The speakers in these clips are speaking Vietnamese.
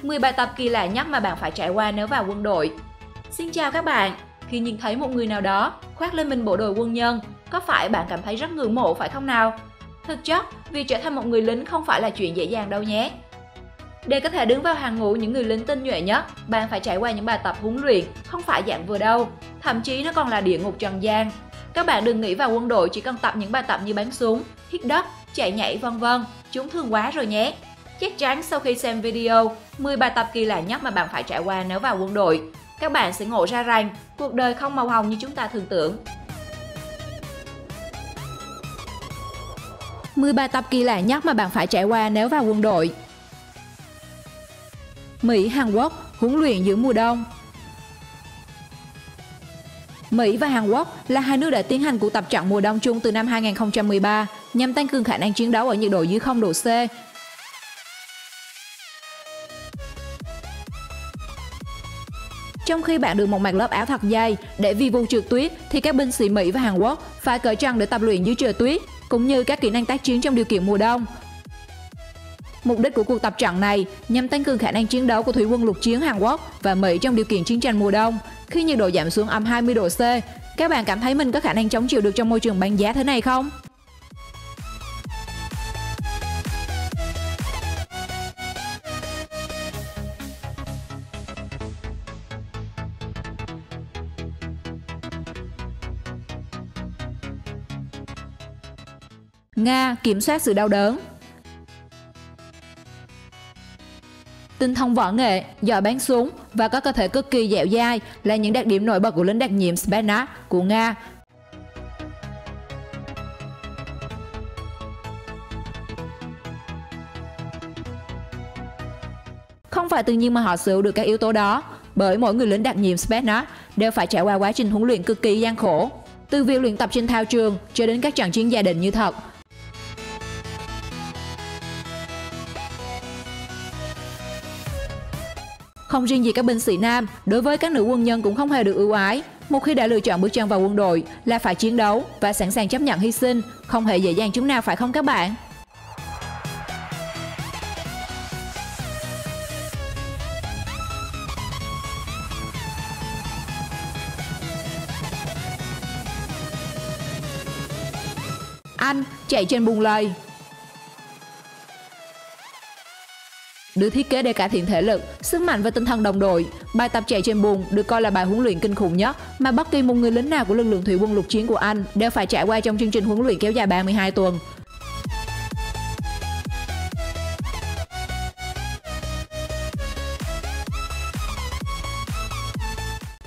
10 bài tập kỳ lạ nhất mà bạn phải trải qua nếu vào quân đội. Xin chào các bạn! Khi nhìn thấy một người nào đó khoác lên mình bộ đồ quân nhân, có phải bạn cảm thấy rất ngưỡng mộ phải không nào? Thực chất, việc trở thành một người lính không phải là chuyện dễ dàng đâu nhé. Để có thể đứng vào hàng ngũ những người lính tinh nhuệ nhất, bạn phải trải qua những bài tập huấn luyện không phải dạng vừa đâu, thậm chí nó còn là địa ngục trần gian. Các bạn đừng nghĩ vào quân đội chỉ cần tập những bài tập như bắn súng, hít đất, chạy nhảy vân vân, chúng thương quá rồi nhé. Chắc chắn sau khi xem video 10 bài tập kỳ lạ nhất mà bạn phải trải qua nếu vào quân đội, các bạn sẽ ngộ ra rằng cuộc đời không màu hồng như chúng ta thường tưởng. 10 bài tập kỳ lạ nhất mà bạn phải trải qua nếu vào quân đội. Mỹ, Hàn Quốc huấn luyện giữa mùa đông. Mỹ và Hàn Quốc là hai nước đã tiến hành cuộc tập trận mùa đông chung từ năm 2013 nhằm tăng cường khả năng chiến đấu ở nhiệt độ dưới 0 độ C. Trong khi bạn được một mặc lớp áo thật dày để vi vu trượt tuyết, thì các binh sĩ Mỹ và Hàn Quốc phải cởi trần để tập luyện dưới trời tuyết, cũng như các kỹ năng tác chiến trong điều kiện mùa đông. Mục đích của cuộc tập trận này nhằm tăng cường khả năng chiến đấu của thủy quân lục chiến Hàn Quốc và Mỹ trong điều kiện chiến tranh mùa đông. Khi nhiệt độ giảm xuống âm 20 độ C, các bạn cảm thấy mình có khả năng chống chịu được trong môi trường băng giá thế này không? Nga kiểm soát sự đau đớn. Tinh thông võ nghệ, giỏi bắn súng và có cơ thể cực kỳ dẻo dai là những đặc điểm nổi bật của lính đặc nhiệm Spetsnaz của Nga. Không phải tự nhiên mà họ sở hữu được các yếu tố đó, bởi mỗi người lính đặc nhiệm Spetsnaz đều phải trải qua quá trình huấn luyện cực kỳ gian khổ, từ việc luyện tập trên thao trường cho đến các trận chiến gia đình như thật. Không riêng gì các binh sĩ nam, đối với các nữ quân nhân cũng không hề được ưu ái. Một khi đã lựa chọn bước chân vào quân đội là phải chiến đấu và sẵn sàng chấp nhận hy sinh, không hề dễ dàng chút nào phải không các bạn? Anh chạy trên bùn lầy. Được thiết kế để cải thiện thể lực, sức mạnh và tinh thần đồng đội, bài tập chạy trên bùn được coi là bài huấn luyện kinh khủng nhất mà bất kỳ một người lính nào của lực lượng thủy quân lục chiến của Anh đều phải trải qua trong chương trình huấn luyện kéo dài 32 tuần.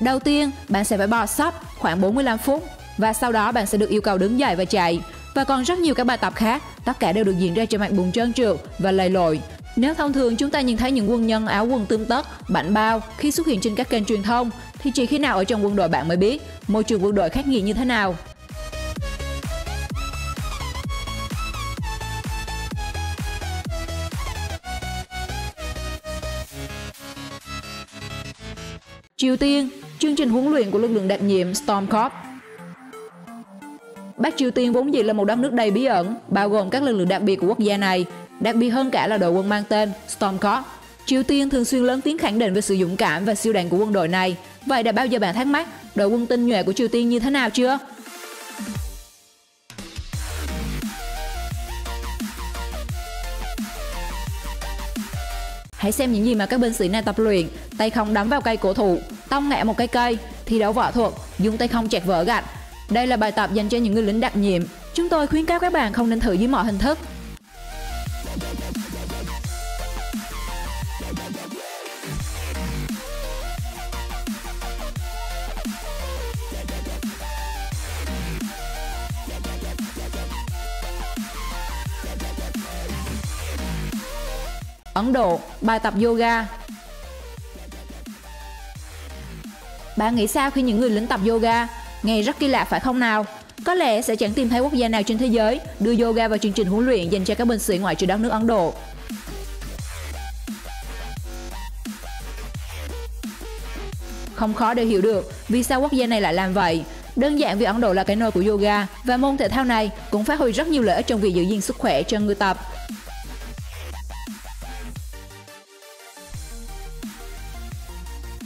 Đầu tiên, bạn sẽ phải bò sấp khoảng 45 phút và sau đó bạn sẽ được yêu cầu đứng dậy và chạy. Và còn rất nhiều các bài tập khác, tất cả đều được diễn ra trên mặt bùn trơn trượt và lầy lội. Nếu thông thường chúng ta nhìn thấy những quân nhân áo quần tươm tất, bảnh bao khi xuất hiện trên các kênh truyền thông, thì chỉ khi nào ở trong quân đội bạn mới biết môi trường quân đội khắc nghiệt như thế nào. Triều Tiên, chương trình huấn luyện của lực lượng đặc nhiệm Storm Corps. Bắc Triều Tiên vốn dĩ là một đất nước đầy bí ẩn, bao gồm các lực lượng đặc biệt của quốc gia này, đặc biệt hơn cả là đội quân mang tên Storm Corps. Triều Tiên thường xuyên lớn tiếng khẳng định về sự dũng cảm và siêu đẳng của quân đội này. Vậy đã bao giờ bạn thắc mắc đội quân tinh nhuệ của Triều Tiên như thế nào chưa? Hãy xem những gì mà các binh sĩ này tập luyện: tay không đấm vào cây cổ thụ, tông ngã một cái cây, thi đấu võ thuật, dùng tay không chặt vỡ gạch. Đây là bài tập dành cho những người lính đặc nhiệm. Chúng tôi khuyến cáo các bạn không nên thử dưới mọi hình thức. Ấn Độ, bài tập yoga. Bạn nghĩ sao khi những người lính tập yoga? Nghe rất kỳ lạ phải không nào? Có lẽ sẽ chẳng tìm thấy quốc gia nào trên thế giới đưa yoga vào chương trình huấn luyện dành cho các binh sĩ ngoại trừ đất nước Ấn Độ. Không khó để hiểu được vì sao quốc gia này lại làm vậy. Đơn giản vì Ấn Độ là cái nôi của yoga và môn thể thao này cũng phát huy rất nhiều lợi ích trong việc giữ gìn sức khỏe cho người tập.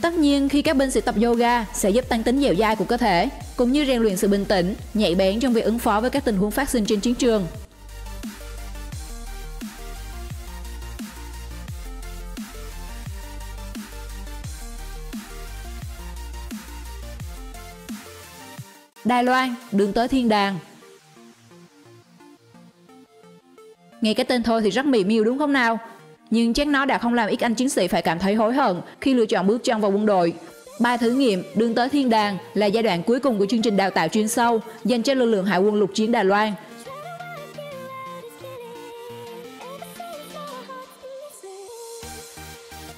Tất nhiên, khi các binh sĩ tập yoga sẽ giúp tăng tính dẻo dai của cơ thể, cũng như rèn luyện sự bình tĩnh, nhạy bén trong việc ứng phó với các tình huống phát sinh trên chiến trường. Đài Loan, đường tới thiên đàng. Nghe cái tên thôi thì rất mị miều đúng không nào? Nhưng chắc nó đã không làm ít anh chiến sĩ phải cảm thấy hối hận khi lựa chọn bước chân vào quân đội. Bài thử nghiệm Đường tới thiên đàng là giai đoạn cuối cùng của chương trình đào tạo chuyên sâu dành cho lực lượng Hải quân lục chiến Đài Loan.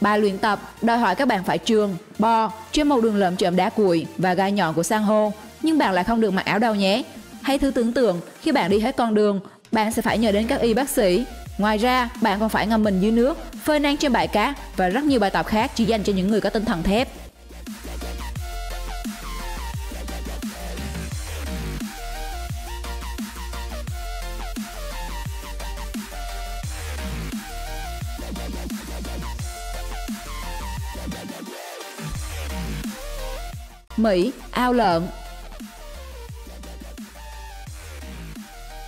Bài luyện tập đòi hỏi các bạn phải trườn, bò trên một đường lởm chởm đá cuội và gai nhọn của san hô, nhưng bạn lại không được mặc áo đâu nhé. Hãy thử tưởng tượng khi bạn đi hết con đường, bạn sẽ phải nhờ đến các y bác sĩ. Ngoài ra, bạn còn phải ngâm mình dưới nước, phơi nắng trên bãi cát và rất nhiều bài tập khác chỉ dành cho những người có tinh thần thép. Mỹ, ao lợn.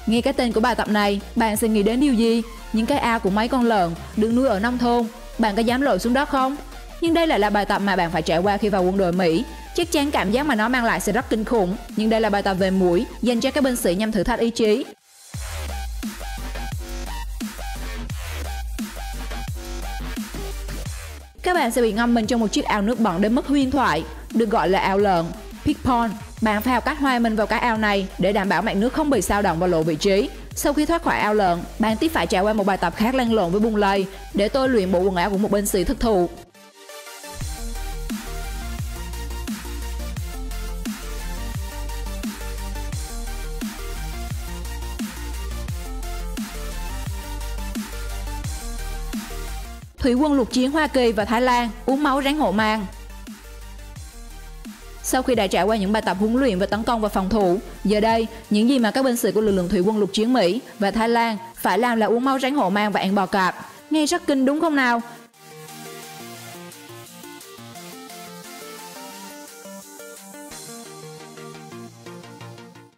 Nghe cái tên của bài tập này, bạn sẽ nghĩ đến điều gì? Những cái ao của mấy con lợn được nuôi ở nông thôn. Bạn có dám lội xuống đó không? Nhưng đây lại là bài tập mà bạn phải trải qua khi vào quân đội Mỹ. Chắc chắn cảm giác mà nó mang lại sẽ rất kinh khủng. Nhưng đây là bài tập về mũi dành cho các binh sĩ nhằm thử thách ý chí. Các bạn sẽ bị ngâm mình trong một chiếc ao nước bẩn đến mức huyền thoại, được gọi là ao lợn, pig pond. Bạn phải học cách hòa mình vào cái ao này để đảm bảo mặt nước không bị xao động và lộ vị trí. Sau khi thoát khỏi ao lợn, bạn tiếp phải trải qua một bài tập khác lăn lộn với bùn lầy để tôi luyện bộ quần áo của một binh sĩ thực thụ. Thủy quân lục chiến Hoa Kỳ và Thái Lan uống máu rắn hổ mang. Sau khi đã trải qua những bài tập huấn luyện về tấn công và phòng thủ, giờ đây, những gì mà các binh sĩ của lực lượng thủy quân lục chiến Mỹ và Thái Lan phải làm là uống máu rắn hổ mang và ăn bò cạp. Nghe rất kinh đúng không nào?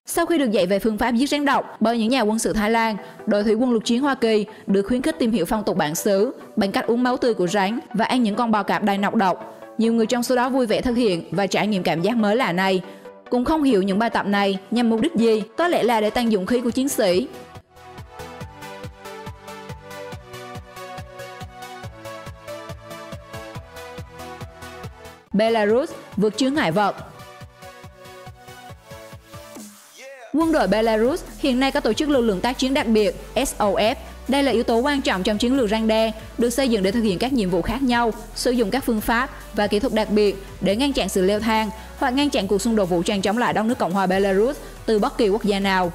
Sau khi được dạy về phương pháp giết rắn độc bởi những nhà quân sự Thái Lan, đội thủy quân lục chiến Hoa Kỳ được khuyến khích tìm hiểu phong tục bản xứ bằng cách uống máu tươi của rắn và ăn những con bò cạp đầy nọc độc. Nhiều người trong số đó vui vẻ thực hiện và trải nghiệm cảm giác mới lạ này. Cũng không hiểu những bài tập này nhằm mục đích gì, có lẽ là để tăng dũng khí của chiến sĩ. Belarus vượt chướng ngại vật. Quân đội Belarus hiện nay có tổ chức lực lượng tác chiến đặc biệt SOF. Đây là yếu tố quan trọng trong chiến lược răn đe, được xây dựng để thực hiện các nhiệm vụ khác nhau, sử dụng các phương pháp và kỹ thuật đặc biệt để ngăn chặn sự leo thang hoặc ngăn chặn cuộc xung đột vũ trang chống lại đất nước Cộng hòa Belarus từ bất kỳ quốc gia nào.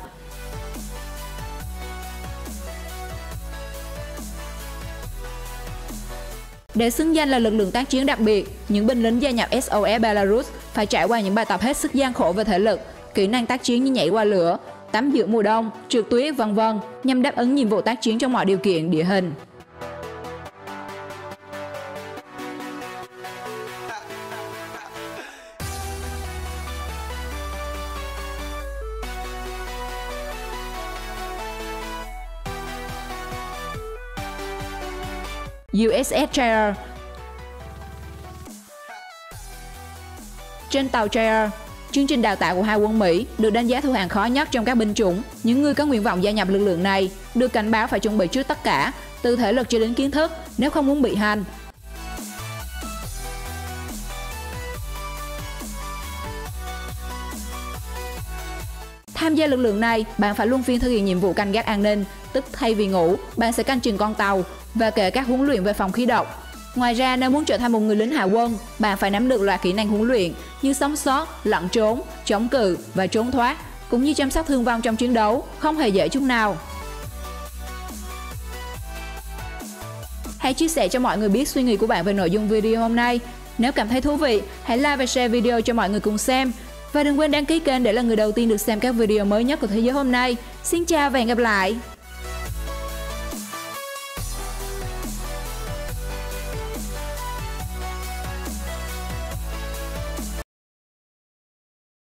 Để xứng danh là lực lượng tác chiến đặc biệt, những binh lính gia nhập SOF Belarus phải trải qua những bài tập hết sức gian khổ về thể lực, kỹ năng tác chiến như nhảy qua lửa, tắm giữa mùa đông, trượt tuyết v.v. nhằm đáp ứng nhiệm vụ tác chiến trong mọi điều kiện địa hình. USS Chair. Trên tàu Chair, chương trình đào tạo của Hải quân Mỹ được đánh giá thuộc hàng khó nhất trong các binh chủng. Những người có nguyện vọng gia nhập lực lượng này được cảnh báo phải chuẩn bị trước tất cả, từ thể lực cho đến kiến thức, nếu không muốn bị hành. Tham gia lực lượng này, bạn phải luân phiên thực hiện nhiệm vụ canh gác an ninh, tức thay vì ngủ, bạn sẽ canh chừng con tàu và kể các huấn luyện về phòng khí độc. Ngoài ra, nếu muốn trở thành một người lính hải quân, bạn phải nắm được loạt kỹ năng huấn luyện như sống sót, lẩn trốn, chống cự và trốn thoát, cũng như chăm sóc thương vong trong chiến đấu, không hề dễ chút nào. Hãy chia sẻ cho mọi người biết suy nghĩ của bạn về nội dung video hôm nay. Nếu cảm thấy thú vị, hãy like và share video cho mọi người cùng xem. Và đừng quên đăng ký kênh để là người đầu tiên được xem các video mới nhất của Thế giới hôm nay. Xin chào và hẹn gặp lại!